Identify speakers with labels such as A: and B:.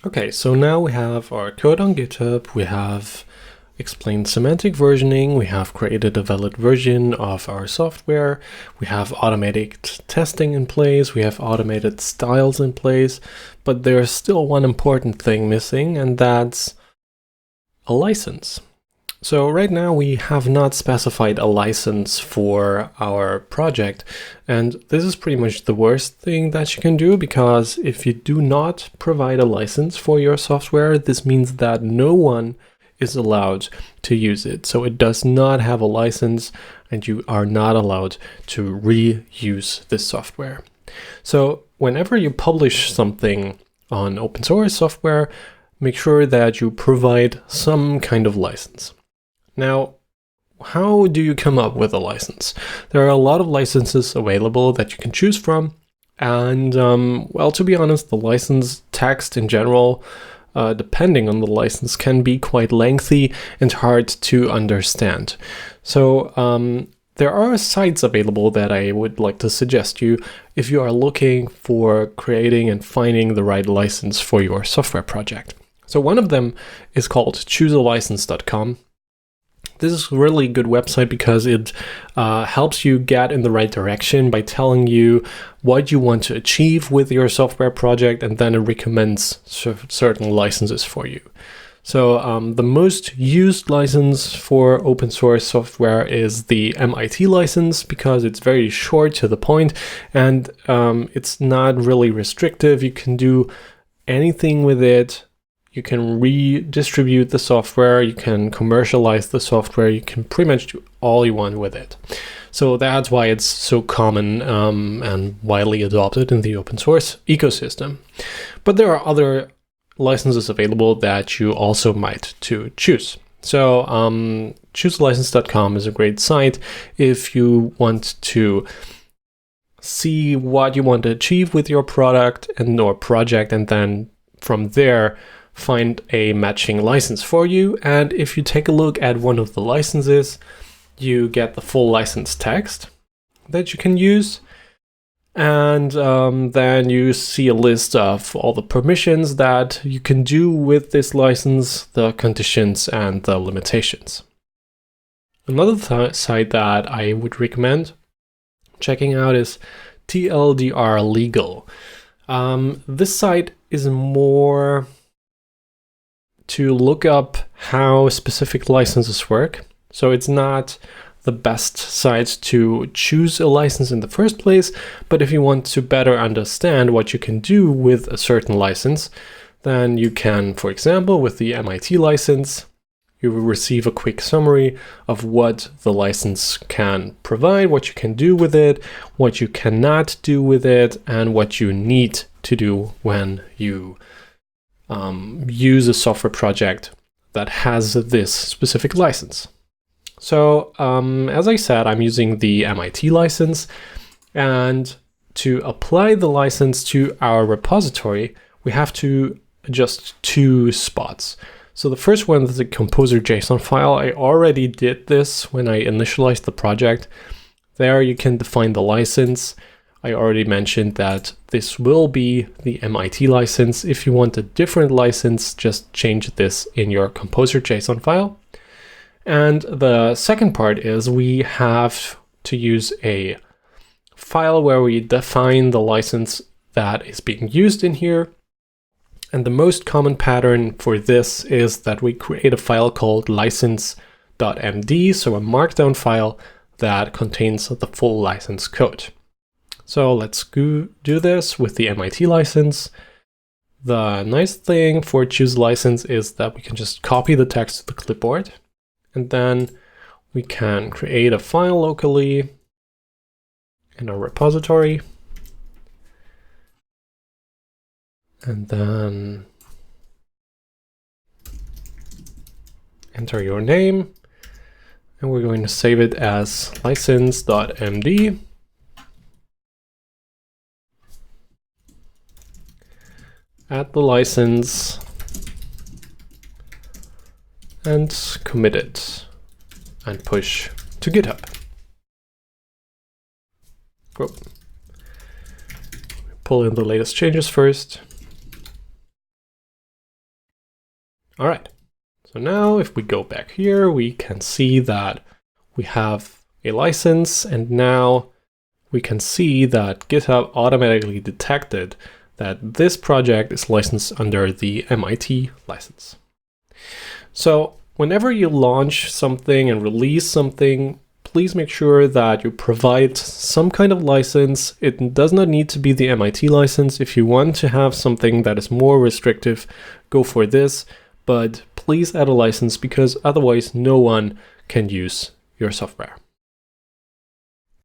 A: Okay, so now we have our code on GitHub, we have explained semantic versioning, we have created a valid version of our software, we have automated testing in place, we have automated styles in place, but there's still one important thing missing, and that's a license. So right now we have not specified a license for our project, and this is pretty much the worst thing that you can do, because if you do not provide a license for your software, this means that no one is allowed to use it. So it does not have a license and you are not allowed to reuse this software. So whenever you publish something on open source software, make sure that you provide some kind of license. Now, how do you come up with a license? There are a lot of licenses available that you can choose from. And well, to be honest, the license text in general, depending on the license, can be quite lengthy and hard to understand. So there are sites available that I would like to suggest you if you are looking for creating and finding the right license for your software project. So one of them is called chooselicense.com. This is a really good website because it helps you get in the right direction by telling you what you want to achieve with your software project, and then it recommends certain licenses for you. So the most used license for open source software is the MIT license, because it's very short to the point and it's not really restrictive. You can do anything with it. You can redistribute the software, you can commercialize the software, you can pretty much do all you want with it. So that's why it's so common and widely adopted in the open source ecosystem. But there are other licenses available that you also might to choose. So chooselicense.com is a great site if you want to see what you want to achieve with your product or project, and then from there find a matching license for you. And if you take a look at one of the licenses, you get the full license text that you can use. And then you see a list of all the permissions that you can do with this license, the conditions and the limitations. Another site that I would recommend checking out is TLDR Legal. This site is more to look up how specific licenses work. So it's not the best site to choose a license in the first place, but if you want to better understand what you can do with a certain license, then you can, for example, with the MIT license, you will receive a quick summary of what the license can provide, what you can do with it, what you cannot do with it, and what you need to do when you use a software project that has this specific license. So as I said, I'm using the MIT license, and to apply the license to our repository, we have to adjust two spots. So the first one is the composer.json file. I already did this when I initialized the project. There you can define the license. I already mentioned that this will be the MIT license. If you want a different license, just change this in your composer.json file. And the second part is we have to use a file where we define the license that is being used in here. And the most common pattern for this is that we create a file called license.md, so a markdown file that contains the full license code. So let's do this with the MIT license. The nice thing for choose license is that we can just copy the text to the clipboard, and then we can create a file locally in our repository, and then enter your name, and we're going to save it as license.md. Add the license and commit it and push to GitHub. Cool. Pull in the latest changes first. All right. So now if we go back here, we can see that we have a license, and now we can see that GitHub automatically detected that this project is licensed under the MIT license. So whenever you launch something and release something, please make sure that you provide some kind of license. It does not need to be the MIT license. If you want to have something that is more restrictive, go for this, but please add a license because otherwise no one can use your software.